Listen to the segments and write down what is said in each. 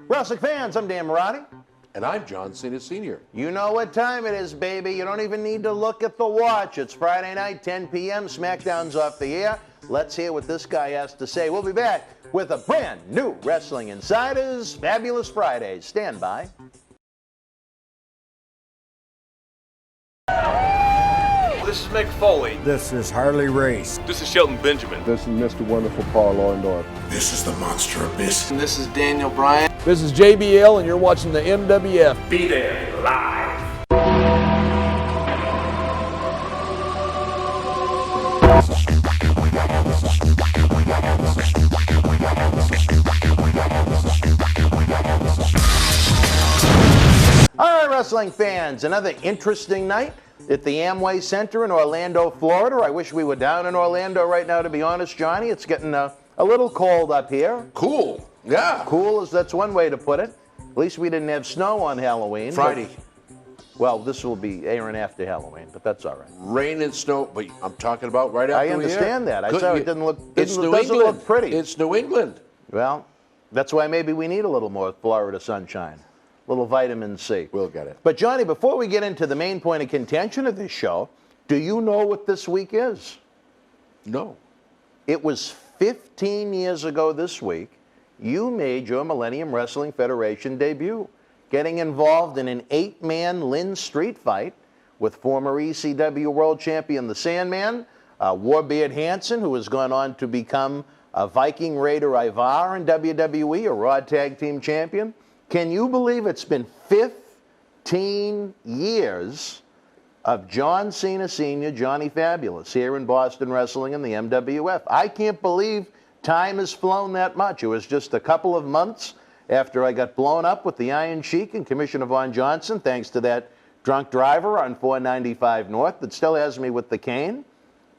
Wrestling fans, I'm Dan Marty. And I'm John Cena Sr. You know what time it is, baby. You don't even need to look at the watch. It's Friday night, 10 p.m. SmackDown's off the air. Let's hear what this guy has to say. We'll be back with a brand new Wrestling Insiders Fabulous Fridays. Stand by. This is Mick Foley. This is Harley Race. This is Shelton Benjamin. This is Mr. Wonderful Paul Orndorff. This is the Monster Abyss. And this is Daniel Bryan. This is JBL, and you're watching the MWF. Be there live. All right, wrestling fans, another interesting night at the Amway Center in Orlando, Florida. I wish we were down in Orlando right now, to be honest, Johnny. It's getting a little cold up here. Cool. Yeah. Cool, that's one way to put it. At least we didn't have snow on Halloween. Friday. Well, this will be airing after Halloween, but that's all right. Rain and snow, but I'm talking about right after I understand that. I saw it It's New doesn't England. look pretty. It's New England. Well, that's why maybe we need a little more Florida sunshine, a little vitamin C. We'll get it. But Johnny, before we get into the main point of contention of this show, do you know what this week is? No. It was 15 years ago this week, you made your Millennium Wrestling Federation debut, getting involved in an 8-man Lynn Street fight with former ECW World Champion The Sandman, Warbeard Hansen, who has gone on to become a Viking Raider Ivar in WWE, a Raw Tag Team Champion. Can you believe it's been 15 years of John Cena Sr., Johnny Fabulous, here in Boston Wrestling in the MWF? I can't believe time has flown that much. It was just a couple of months after I got blown up with the Iron Sheik and Commissioner Von Johnson, thanks to that drunk driver on 495 North that still has me with the cane.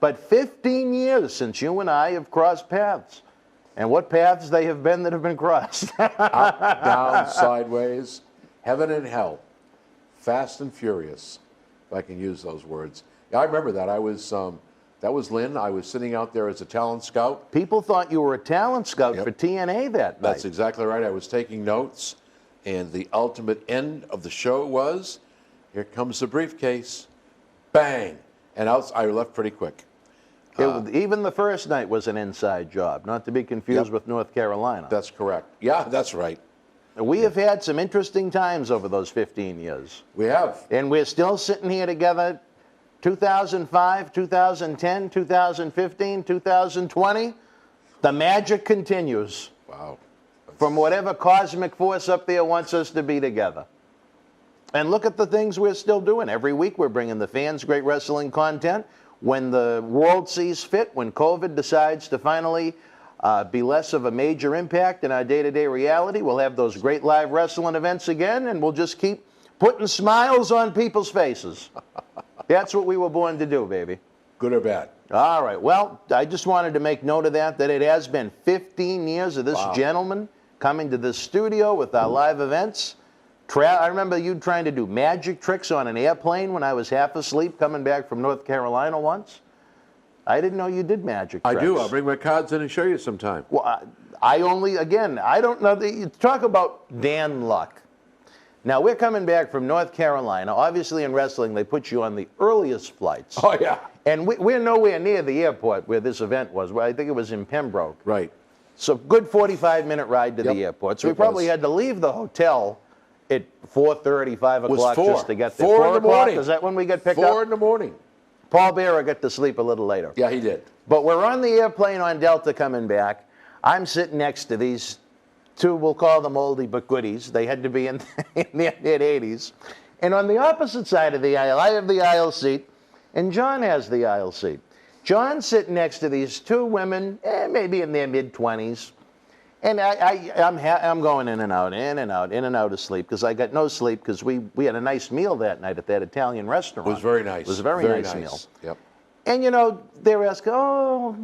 But 15 years since you and I have crossed paths. And what paths they have been that have been crossed. Up, down, sideways, heaven and hell, fast and furious, if I can use those words. Yeah, I remember that. That was Lynn. I was sitting out there as a talent scout. People thought you were a talent scout for TNA that night. That's exactly right. I was taking notes, and the ultimate end of the show was, here comes the briefcase, bang, and I left pretty quick. Even the first night was an inside job, not to be confused with North Carolina. That's correct. Yeah, that's right. We have had some interesting times over those 15 years. We have. And we're still sitting here together 2005, 2010, 2015, 2020. The magic continues. Wow. From whatever cosmic force up there wants us to be together. And look at the things we're still doing. Every week we're bringing the fans great wrestling content. When the world sees fit, when COVID decides to finally be less of a major impact in our day-to-day reality, we'll have those great live wrestling events again, and we'll just keep putting smiles on people's faces. That's what we were born to do, baby. Good or bad? All right. Well, I just wanted to make note of that it has been 15 years of this gentleman coming to this studio with our live events. I remember you trying to do magic tricks on an airplane when I was half asleep coming back from North Carolina once. I didn't know you did magic tricks. I do. I'll bring my cards in and show you sometime. Well, I don't know. You talk about Dan Luck. Now, we're coming back from North Carolina. Obviously, in wrestling, they put you on the earliest flights. Oh, yeah. And we're nowhere near the airport where this event was. I think it was in Pembroke. Right. So good 45-minute ride to the airport. So we probably had to leave the hotel at 4:30, 5 o'clock just to get there. 4 in the morning. Is that when we get picked up? 4 in the morning. Paul Bearer got to sleep a little later. Yeah, he did. But we're on the airplane on Delta coming back. I'm sitting next to these two, we'll call them oldie but goodies. They had to be in their mid-80s. And on the opposite side of the aisle, I have the aisle seat, and John has the aisle seat. John's sitting next to these two women, maybe in their mid-20s. And I'm going in and out, in and out of sleep, because I got no sleep because we had a nice meal that night at that Italian restaurant. It was very nice. It was a very nice meal. Yep. And, they were asking,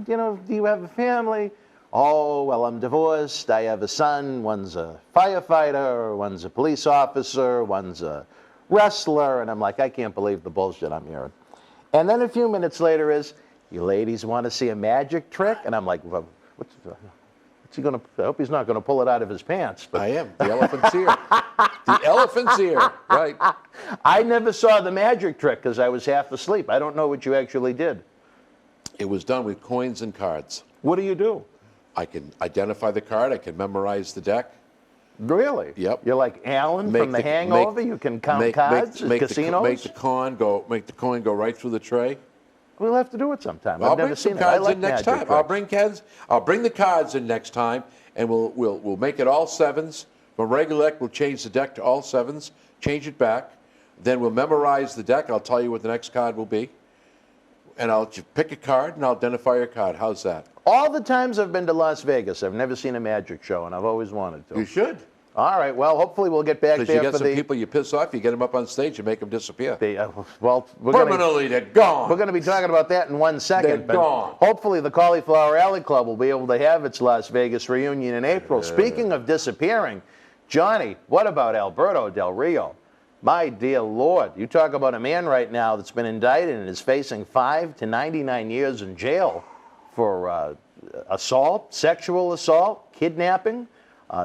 do you have a family? Oh, well, I'm divorced. I have a son. One's a firefighter. One's a police officer. One's a wrestler. And I'm like, I can't believe the bullshit I'm hearing. And then a few minutes later is, you ladies want to see a magic trick? And I'm like, well, what's I hope he's not going to pull it out of his pants. But I am. The elephant's here. The elephant's here. Right. I never saw the magic trick because I was half asleep. I don't know what you actually did. It was done with coins and cards. What do you do? I can identify the card. I can memorize the deck. Really? Yep. You're like Alan from The Hangover. You can count cards at casinos. Make the coin go right through the tray. We'll have to do it sometime. I'll I've bring never some seen it. I cards like in next magic time. tricks. I'll bring the cards in next time, and we'll make it all sevens. From regular deck, we'll change the deck to all sevens. Change it back. Then we'll memorize the deck. I'll tell you what the next card will be, and I'll pick a card and I'll identify your card. How's that? All the times I've been to Las Vegas, I've never seen a magic show, and I've always wanted to. You should. All right. Well, hopefully we'll get back there Because you get for some the. people you piss off, you get them up on stage and make them disappear. Well, Permanently, they're gone. We're going to be talking about that in 1 second. They're but gone. Hopefully the Cauliflower Alley Club will be able to have its Las Vegas reunion in April. Speaking of disappearing, Johnny, what about Alberto Del Rio? My dear Lord, you talk about a man right now that's been indicted and is facing 5 to 99 years in jail for assault, sexual assault, kidnapping.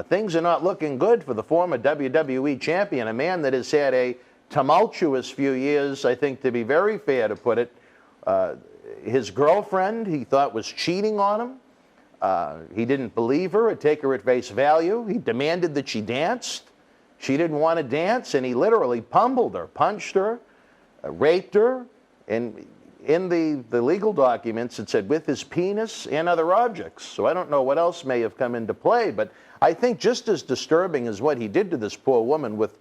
Things are not looking good for the former WWE champion, a man that has had a tumultuous few years, I think, to be very fair to put it. His girlfriend, he thought, was cheating on him. He didn't believe her or take her at face value. He demanded that she danced. She didn't want to dance, and he literally pummeled her, punched her, raped her, and in the legal documents it said with his penis and other objects. So I don't know what else may have come into play, but I think just as disturbing as what he did to this poor woman with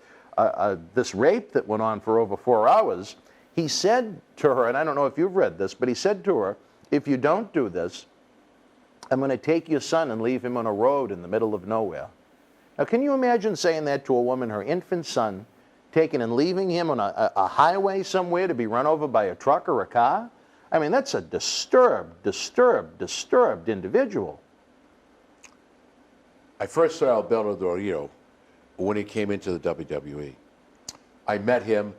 this rape that went on for over 4 hours, he said to her, and I don't know if you've read this, but he said to her, if you don't do this, I'm going to take your son and leave him on a road in the middle of nowhere. Now, can you imagine saying that to a woman, her infant son, taking and leaving him on a highway somewhere to be run over by a truck or a car? I mean, that's a disturbed individual. I first saw Alberto Del Rio when he came into the WWE. I met him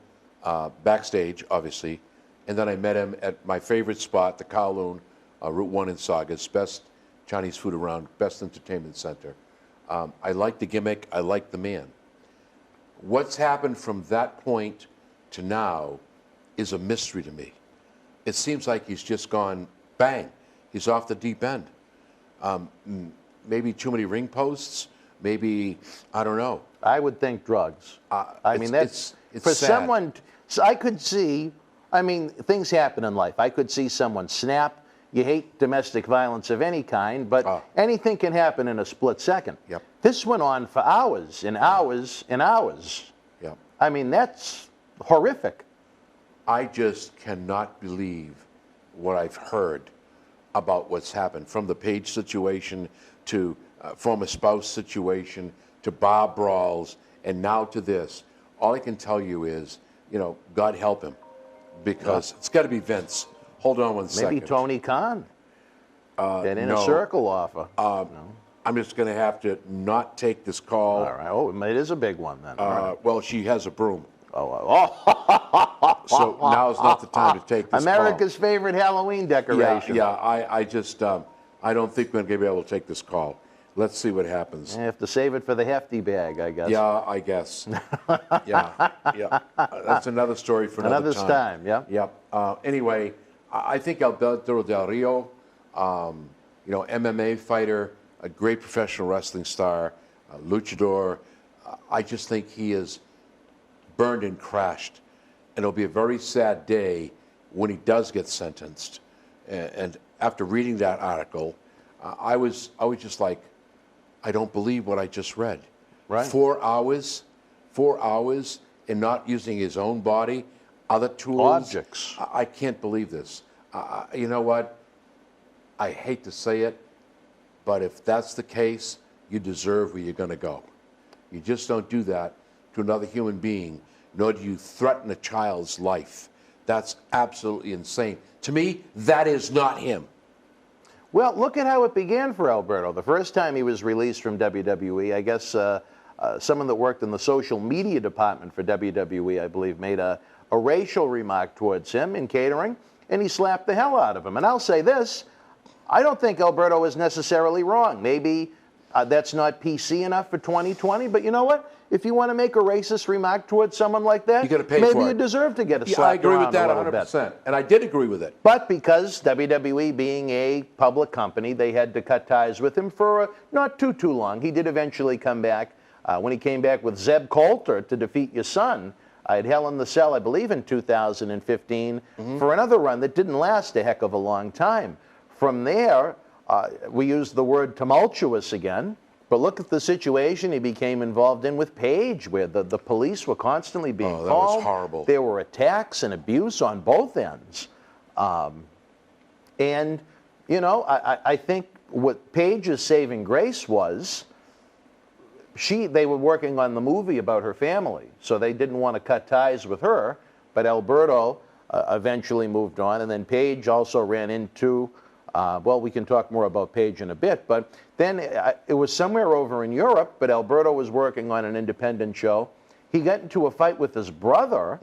backstage, obviously, and then I met him at my favorite spot, the Kowloon, Route 1 in Saugus, best Chinese food around, best entertainment center. I like the gimmick, I like the man. What's happened from that point to now is a mystery to me. It seems like he's just gone, bang, he's off the deep end. Maybe too many ring posts, maybe, I don't know. I would think drugs. I mean, that's it's for sad. someone. So I could see. I mean, things happen in life. I could see someone snap. You hate domestic violence of any kind, but anything can happen in a split second. Yep. This went on for hours and hours and hours. Yep. I mean, that's horrific. I just cannot believe what I've heard about what's happened, from the Page situation to former spouse situation to bar brawls and now to this. All I can tell you is, God help him, because it's got to be Vince. Hold on 1 second. Maybe Tony Khan. That inner no. circle offer. No. I'm just going to have to not take this call. All right. Oh, it is a big one then. All right. Well, she has a broom. Oh. So now's not the time to take this America's favorite Halloween decoration. Yeah, I just, I don't think we're going to be able to take this call. Let's see what happens. You have to save it for the hefty bag, I guess. Yeah, I guess. yeah. That's another story for another time. Yeah. Yep. Anyway, I think Alberto Del Rio, MMA fighter, a great professional wrestling star, a luchador. I just think he is burned and crashed. And it'll be a very sad day when he does get sentenced. And after reading that article, I was just like, I don't believe what I just read. Right. 4 hours, and not using his own body, other tools. Objects. I can't believe this. You know what? I hate to say it, but if that's the case, you deserve where you're going to go. You just don't do that to another human being, nor do you threaten a child's life. That's absolutely insane. To me, that is not him. Well, look at how it began for Alberto. The first time he was released from WWE, I guess someone that worked in the social media department for WWE, I believe, made a racial remark towards him in catering, and he slapped the hell out of him. And I'll say this, I don't think Alberto is necessarily wrong. Maybe that's not PC enough for 2020, but you know what? If you want to make a racist remark towards someone like that, You gotta pay maybe for you it. deserve to get a Yeah, slap I agree with that a little 100%. bit. And I did agree with it. But because WWE being a public company, they had to cut ties with him for not too long. He did eventually come back. When he came back with Zeb Coulter to defeat your son at Hell in the Cell, I believe in 2015, for another run that didn't last a heck of a long time. From there, we used the word tumultuous again. But look at the situation he became involved in with Paige, where the police were constantly being called. that was horrible. There were attacks and abuse on both ends. And, you know, I think what Paige's saving grace was, they were working on the movie about her family, so they didn't want to cut ties with her, but Alberto eventually moved on, and then Paige also ran into, well, we can talk more about Paige in a bit, but then it was somewhere over in Europe, but Alberto was working on an independent show. He got into a fight with his brother.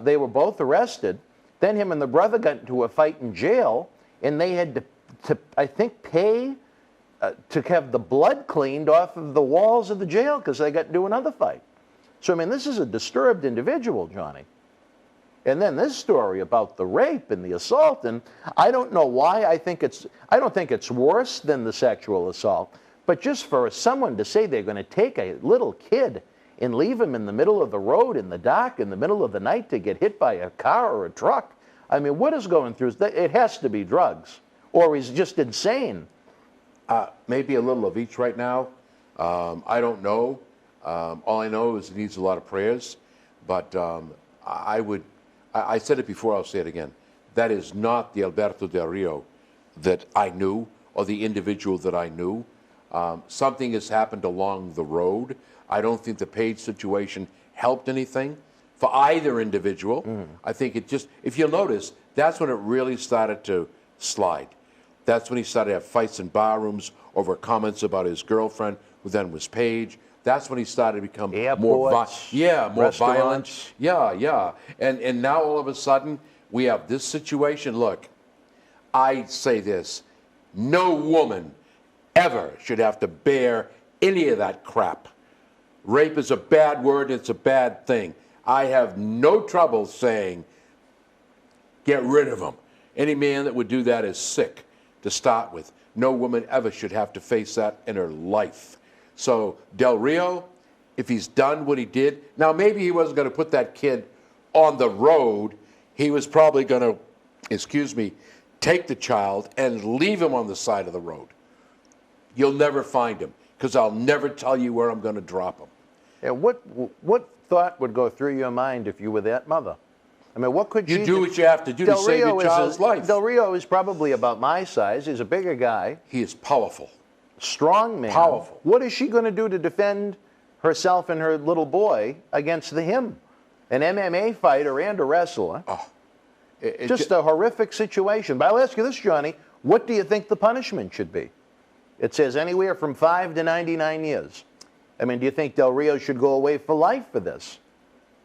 They were both arrested. Then him and the brother got into a fight in jail, and they had to I think, pay to have the blood cleaned off of the walls of the jail because they got into another fight. So, I mean, this is a disturbed individual, Johnny. And then this story about the rape and the assault, and I don't know why I don't think it's worse than the sexual assault, but just for someone to say they're going to take a little kid and leave him in the middle of the road in the dark in the middle of the night to get hit by a car or a truck. I mean, what is going through? It has to be drugs, or he's just insane. Maybe a little of each right now. I don't know. All I know is he needs a lot of prayers. But I said it before, I'll say it again. That is not the Alberto Del Rio that I knew, or the individual that I knew. Something has happened along the road. I don't think the Page situation helped anything for either individual. I think it just, if you'll notice, that's when it really started to slide. That's when he started to have fights in bar rooms over comments about his girlfriend, who then was Paige. That's when he started to become more violent. Yeah. And now all of a sudden, we have this situation. Look, I say this. No woman ever should have to bear any of that crap. Rape is a bad word. It's a bad thing. I have no trouble saying, get rid of him. Any man that would do that is sick to start with. No woman ever should have to face that in her life. So Del Rio, if he's done what he did, now maybe he wasn't going to put that kid on the road. He was probably going to, take the child and leave him on the side of the road. You'll never find him because I'll never tell you where I'm going to drop him. Yeah, what thought would go through your mind if you were that mother? I mean, what could you do? What you have to do to save your child's life. Del Rio is probably about my size. He's a bigger guy. He is powerful. Strong man. Powerful. What is she going to do to defend herself and her little boy against him? An MMA fighter and a wrestler. Just a horrific situation. But I'll ask you this, Johnny. What do you think the punishment should be? It says anywhere from 5 to 99 years. I mean, do you think Del Rio should go away for life for this?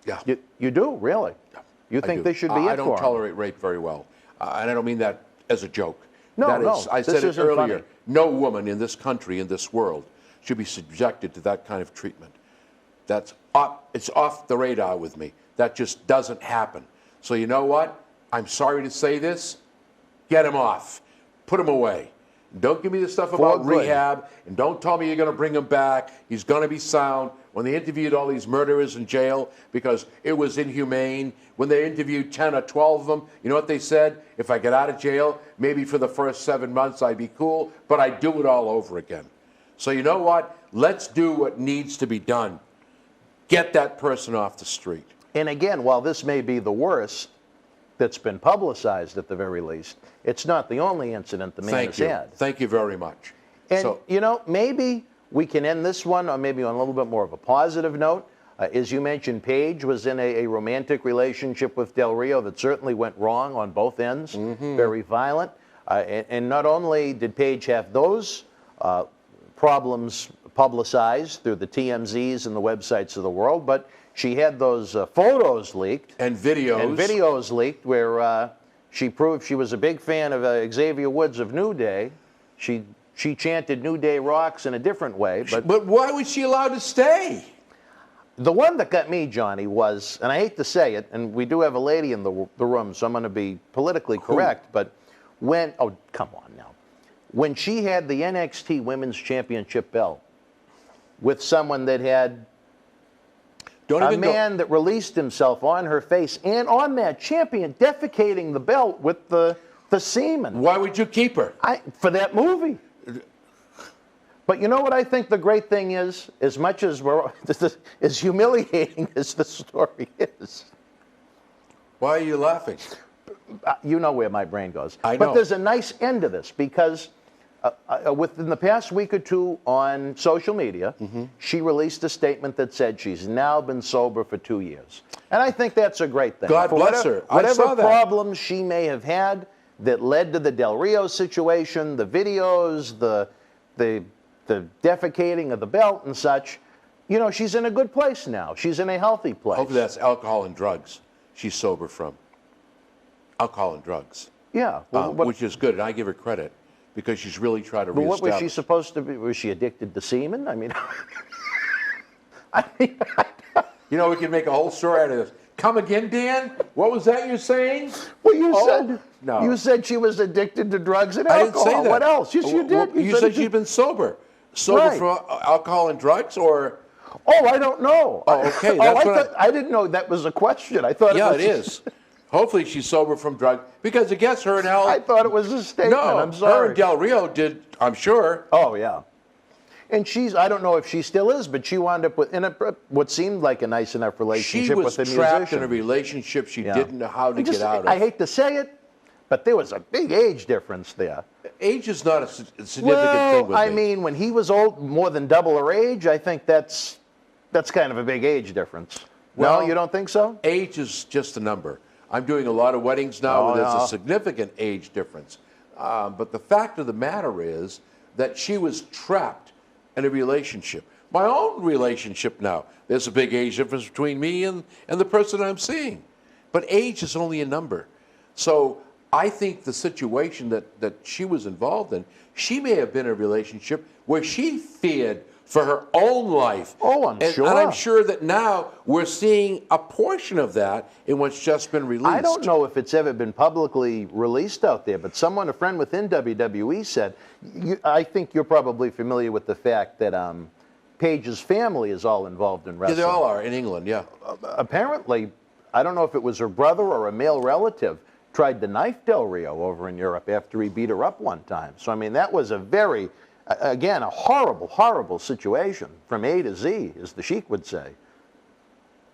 Yeah. You do, really? Yeah. You think they should be I don't tolerate rape very well. And I don't mean that as a joke. No. I said it earlier. Funny. No woman in this country, in this world, should be subjected to that kind of treatment. It's off the radar with me. That just doesn't happen. So you know what? I'm sorry to say this. Get him off. Put him away. Don't give me the stuff about rehab, and don't tell me you're going to bring him back. He's going to be sound. When they interviewed all these murderers in jail because it was inhumane, when they interviewed 10 or 12 of them, you know what they said? If I get out of jail, maybe for the first 7 months I'd be cool, but I'd do it all over again. So you know what? Let's do what needs to be done. Get that person off the street. And again, while this may be the worst that's been publicized at the very least, it's not the only incident the man has had. Thank you very much. And, maybe we can end this one or maybe on a little bit more of a positive note. As you mentioned, Paige was in a romantic relationship with Del Rio that certainly went wrong on both ends, very violent. And not only did Paige have those problems publicized through the TMZs and the websites of the world, but she had those photos leaked. And videos. And videos leaked where She proved she was a big fan of Xavier Woods of New Day. She chanted New Day rocks in a different way. But why was she allowed to stay? The one that got me, Johnny, was, and I hate to say it, and we do have a lady in the room, so I'm going to be politically correct, but when, oh, come on now. When she had the NXT Women's Championship belt with someone that had a man that released himself on her face and on that champion defecating the belt with the semen. Why would you keep her? For that movie. But you know what I think the great thing is? As much as as humiliating as the story is. Why are you laughing? You know where my brain goes. I know. But there's a nice end to this because within the past week or two on social media, she released a statement that said she's now been sober for 2 years. And I think that's a great thing. God bless her. Whatever I saw that. problems she may have had that led to the Del Rio situation, the videos, the defecating of the belt and such, you know, she's in a good place now. She's in a healthy place. Hopefully that's alcohol and drugs she's sober from. Alcohol and drugs. Yeah. Which is good, and I give her credit because she's really tried to But reestablish. what was she supposed to be? Was she addicted to semen? I mean, You know, we can make a whole story out of this. Come again, Dan? What was that you're saying? well, you said no. you said she was addicted to drugs and I didn't alcohol. say that. What else? Yes, you did. You said she'd been sober. Sober Right. from alcohol and drugs, or? Oh, I don't know. Oh, okay. I didn't know that was a question. I thought Yeah, it it was. is. Hopefully she's sober from drugs, because I guess her and Al. I thought it was a statement. No, I'm sorry. her and Del Rio did, I'm sure. Oh, yeah. And I don't know if she still is, but she wound up with what seemed like a nice enough She relationship was with a trapped musician. in a relationship she Yeah. didn't know how to get out of. I hate to say it, but there was a big age difference there. Age is not a significant thing with I me. mean, when he was old, more than double her age, I think that's kind of a big age difference. Well, no, you don't think so? Age is just a number. I'm doing a lot of weddings now where there's a significant age difference. But the fact of the matter is that she was trapped in a relationship. My own relationship now, there's a big age difference between me and the person I'm seeing. But age is only a number. So I think the situation that she was involved in, she may have been in a relationship where she feared for her own life. Oh, I'm sure. And I'm sure that now we're seeing a portion of that in what's just been released. I don't know if it's ever been publicly released out there, but a friend within WWE said, I think you're probably familiar with the fact that Paige's family is all involved in Yeah, wrestling. they all are in England, yeah. Apparently, I don't know if it was her brother or a male relative, tried to knife Del Rio over in Europe after he beat her up one time. So, I mean, that was again, a horrible, horrible situation from A to Z, as the Sheik would say.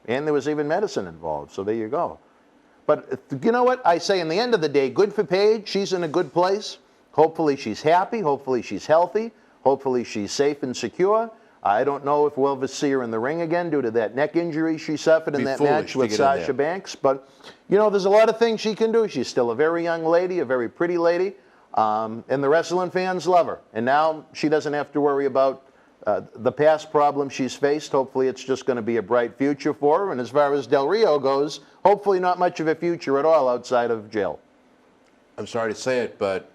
And there was even medicine involved, so there you go. But you know what? I say in the end of the day, good for Paige. She's in a good place. Hopefully she's happy. Hopefully she's healthy. Hopefully she's safe and secure. I don't know if we'll ever see her in the ring again due to that neck injury she suffered in that match with Sasha Banks. But, you know, there's a lot of things she can do. She's still a very young lady, a very pretty lady. And the wrestling fans love her. And now she doesn't have to worry about the past problems she's faced. Hopefully it's just going to be a bright future for her. And as far as Del Rio goes, hopefully not much of a future at all outside of jail. I'm sorry to say it, but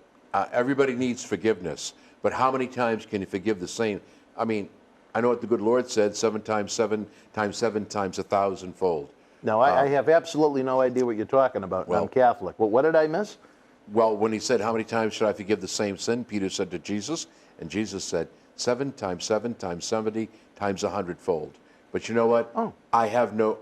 everybody needs forgiveness. But how many times can you forgive the same? I mean, I know what the good Lord said, 7 times 7 times 7 times 1,000-fold. No, I have absolutely no idea what you're talking about. Well, I'm Catholic. Well, what did I miss? Well, when he said, how many times should I forgive the same sin? Peter said to Jesus, and Jesus said, 7 times 7 times 70 times 100-fold. But you know what? Oh. I have no,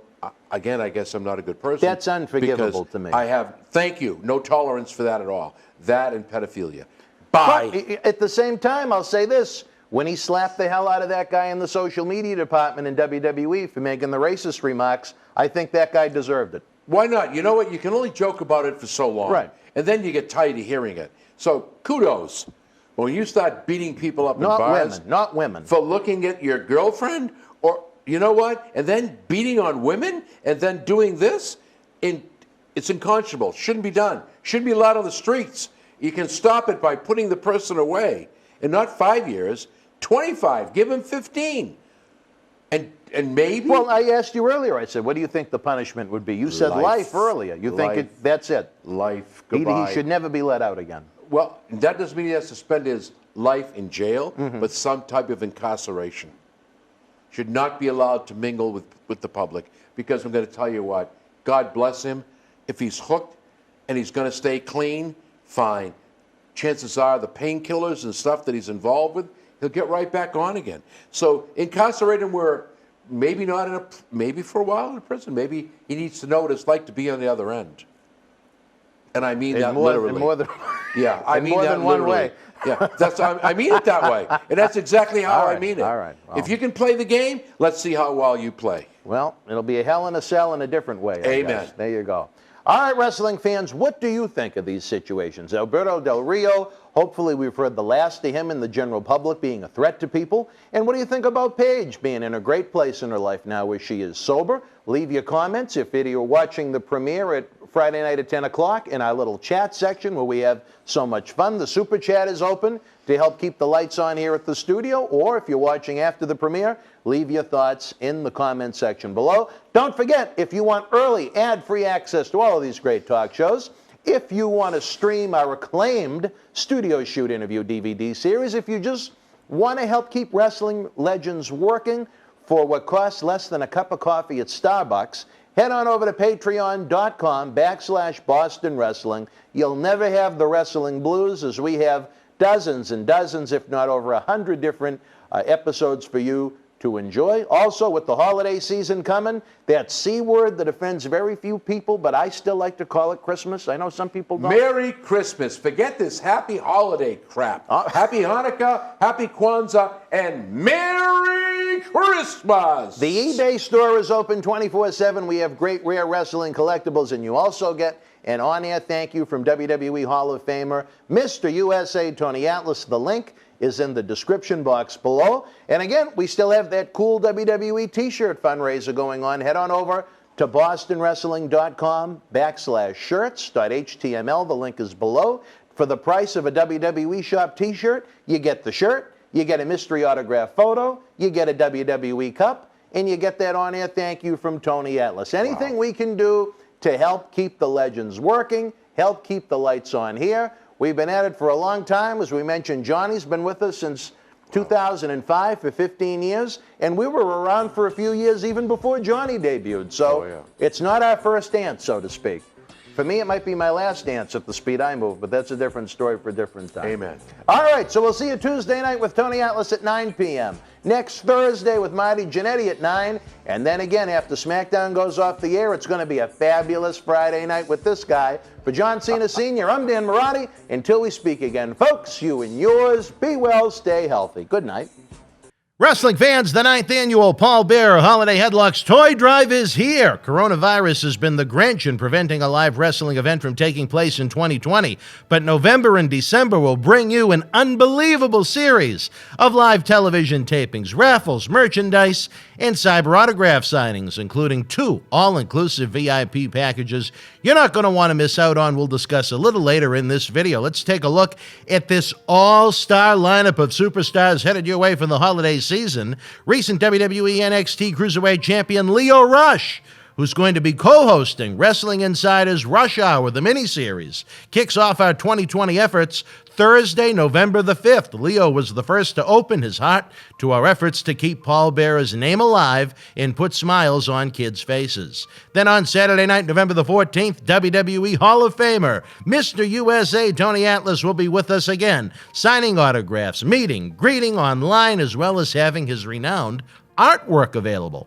again, I guess I'm not a good person. That's unforgivable because to me. I have, thank you, no tolerance for that at all. That and pedophilia. Bye. But at the same time, I'll say this. When he slapped the hell out of that guy in the social media department in WWE for making the racist remarks, I think that guy deserved it. Why not? You know what? You can only joke about it for so long. Right. And then you get tired of hearing it. So kudos. When you start beating people up in bars. Not women. For looking at your girlfriend, or you know what? And then beating on women, and then doing this, it's unconscionable. Shouldn't be done. Shouldn't be allowed on the streets. You can stop it by putting the person away. And not 5 years, 25. Give him 15. And And maybe. Well, I asked you earlier. I said, what do you think the punishment would be? You said life earlier. You think that's it? Life, He goodbye. should never be let out again. Well, that doesn't mean he has to spend his life in jail, but some type of incarceration. Should not be allowed to mingle with the public, because I'm going to tell you what, God bless him. If he's hooked and he's going to stay clean, fine. Chances are the painkillers and stuff that he's involved with, he'll get right back on again. So incarcerate him where maybe not maybe for a while in prison. Maybe he needs to know what it's like to be on the other end. And I mean that literally. In more than, yeah, I mean more that than one literally. way. Yeah, I mean it that way. And that's exactly how I mean it. All right. Well, if you can play the game, let's see how well you play. Well, it'll be a hell in a cell in a different way. I Amen. guess. There you go. All right, wrestling fans, what do you think of these situations? Alberto Del Rio, hopefully we've heard the last of him and the general public being a threat to people. And what do you think about Paige being in a great place in her life now where she is sober? Leave your comments if you're watching the premiere at Friday night at 10 o'clock in our little chat section where we have so much fun. The super chat is open to help keep the lights on here at the studio, or if you're watching after the premiere, leave your thoughts in the comment section below. Don't forget, if you want early ad-free access to all of these great talk shows, if you want to stream our acclaimed Studio Shoot interview DVD series, if you just want to help keep wrestling legends working for what costs less than a cup of coffee at Starbucks, head on over to patreon.com/Boston Wrestling. You'll never have the wrestling blues, as we have dozens and dozens, if not over 100 different episodes for you to enjoy. Also, with the holiday season coming, that C word that offends very few people, but I still like to call it Christmas. I know some people don't. Merry Christmas. Forget this happy holiday crap. Happy Hanukkah, happy Kwanzaa, and Merry Christmas. The eBay store is open 24/7. We have great rare wrestling collectibles, and you also get an on-air thank you from WWE Hall of Famer Mr. USA Tony Atlas. The link is in the description box below. And again, we still have that cool WWE t-shirt fundraiser going on. Head on over to bostonwrestling.com/shirts.html. The link is below. For the price of a WWE shop t-shirt, you get the shirt, you get a mystery autograph photo, you get a WWE cup, and you get that on-air thank you from Tony Atlas. Anything we can do to help keep the legends working, help keep the lights on here. We've been at it for a long time. As we mentioned, Johnny's been with us since 2005 for 15 years, and we were around for a few years even before Johnny debuted. So it's not our first dance, so to speak. For me, it might be my last dance at the speed I move, but that's a different story for a different time. Amen. All right, so we'll see you Tuesday night with Tony Atlas at 9 p.m. Next Thursday with Marty Jannetty at 9. And then again, after SmackDown goes off the air, it's going to be a fabulous Friday night with this guy. For John Cena Sr., I'm Dan Marotti. Until we speak again, folks, you and yours, be well, stay healthy. Good night. Wrestling fans, the 9th annual Paul Bearer Holiday Headlocks Toy Drive is here. Coronavirus has been the Grinch in preventing a live wrestling event from taking place in 2020, but November and December will bring you an unbelievable series of live television tapings, raffles, merchandise, and cyber autograph signings, including 2 all-inclusive VIP packages you're not going to want to miss out on. We'll discuss a little later in this video. Let's take a look at this all-star lineup of superstars headed your way for the holiday season. Recent WWE NXT Cruiserweight Champion Lio Rush, who's going to be co-hosting Wrestling Insider's Rush Hour, the miniseries, kicks off our 2020 efforts Thursday, November the 5th. Leo was the first to open his heart to our efforts to keep Paul Bearer's name alive and put smiles on kids' faces. Then on Saturday night, November the 14th, WWE Hall of Famer Mr. USA Tony Atlas will be with us again, signing autographs, meeting, greeting online, as well as having his renowned artwork available.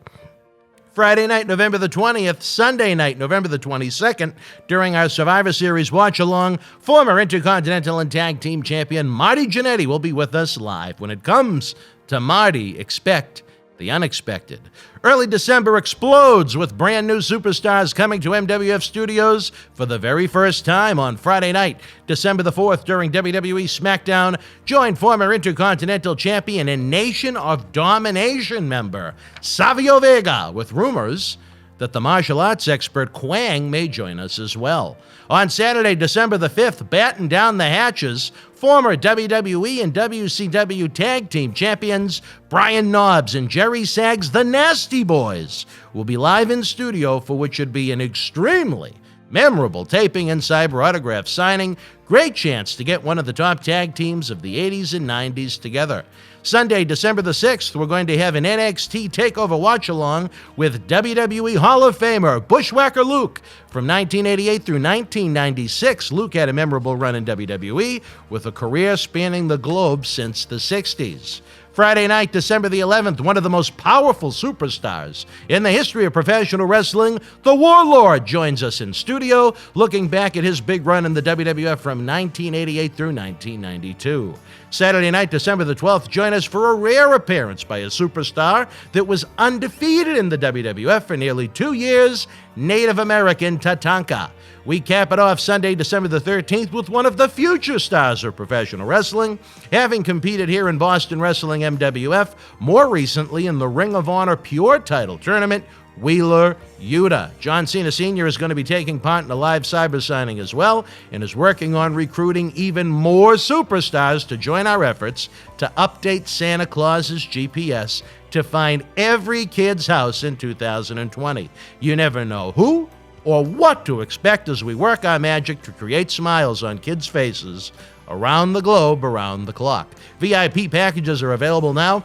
Friday night, November the 20th, Sunday night, November the 22nd, during our Survivor Series watch-along, former Intercontinental and Tag Team Champion Marty Jannetty will be with us live. When it comes to Marty, expect the unexpected. Early December explodes with brand new superstars coming to MWF Studios for the very first time on Friday night, December the 4th, during WWE SmackDown. Join former Intercontinental Champion and Nation of Domination member Savio Vega with rumors that the martial arts expert Kwang may join us as well. On Saturday, December the 5th, batten down the hatches, former WWE and WCW Tag Team Champions Brian Knobbs and Jerry Saggs, the Nasty Boys, will be live in studio for which should be an extremely memorable taping and cyber autograph signing. Great chance to get one of the top tag teams of the 80s and 90s together. Sunday, December the 6th, we're going to have an NXT TakeOver watch-along with WWE Hall of Famer Bushwhacker Luke. From 1988 through 1996, Luke had a memorable run in WWE with a career spanning the globe since the 60s. Friday night, December the 11th, one of the most powerful superstars in the history of professional wrestling, the Warlord, joins us in studio, looking back at his big run in the WWF from 1988 through 1992. Saturday night, December the 12th, join us for a rare appearance by a superstar that was undefeated in the WWF for nearly 2 years, Native American Tatanka. We cap it off Sunday, December the 13th with one of the future stars of professional wrestling, having competed here in Boston Wrestling MWF, more recently in the Ring of Honor Pure Title Tournament, Wheeler Yuta. John Cena Sr. is going to be taking part in a live cyber signing as well and is working on recruiting even more superstars to join our efforts to update Santa Claus's GPS to find every kid's house in 2020. You never know who or what to expect as we work our magic to create smiles on kids' faces around the globe, around the clock. VIP packages are available now.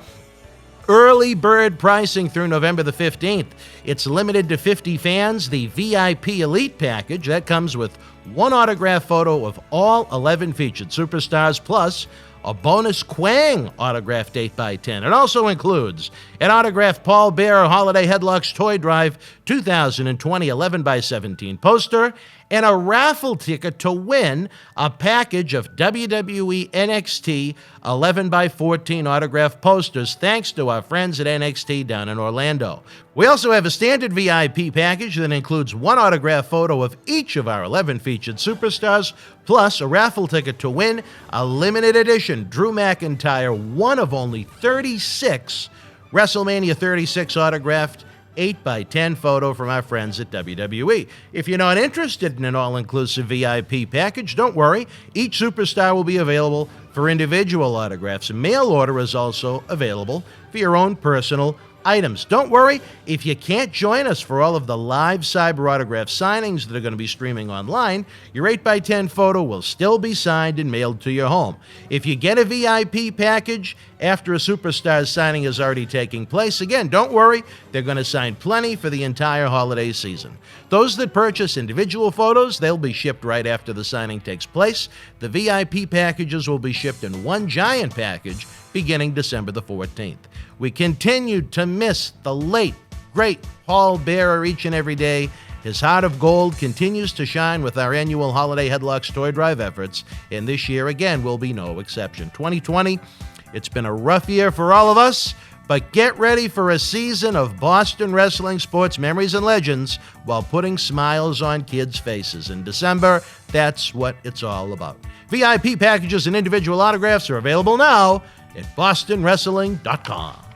Early bird pricing through November the 15th. It's limited to 50 fans. The VIP Elite package, that comes with one autograph photo of all 11 featured superstars, plus a bonus Kwang autographed 8x10. It also includes an autographed Paul Bearer Holiday Headlocks Toy Drive 2020 11x17 poster, and a raffle ticket to win a package of WWE NXT 11x14 autographed posters, thanks to our friends at NXT down in Orlando. We also have a standard VIP package that includes one autograph photo of each of our 11 featured superstars, plus a raffle ticket to win a limited edition Drew McIntyre, one of only 36 WrestleMania 36 autographed 8x10 photo from our friends at WWE. If you're not interested in an all-inclusive VIP package, don't worry. Each superstar will be available for individual autographs. A mail order is also available for your own personal items. Don't worry, if you can't join us for all of the live cyber autograph signings that are going to be streaming online, your 8x10 photo will still be signed and mailed to your home. If you get a VIP package after a superstar's signing is already taking place, again, don't worry, they're going to sign plenty for the entire holiday season. Those that purchase individual photos, they'll be shipped right after the signing takes place. The VIP packages will be shipped in one giant package beginning December the 14th. We continue to miss the late, great Paul Bearer each and every day. His heart of gold continues to shine with our annual Holiday Headlocks Toy Drive efforts, and this year, again, will be no exception. 2020, it's been a rough year for all of us, but get ready for a season of Boston wrestling sports memories and legends while putting smiles on kids' faces. In December, that's what it's all about. VIP packages and individual autographs are available now at bostonwrestling.com.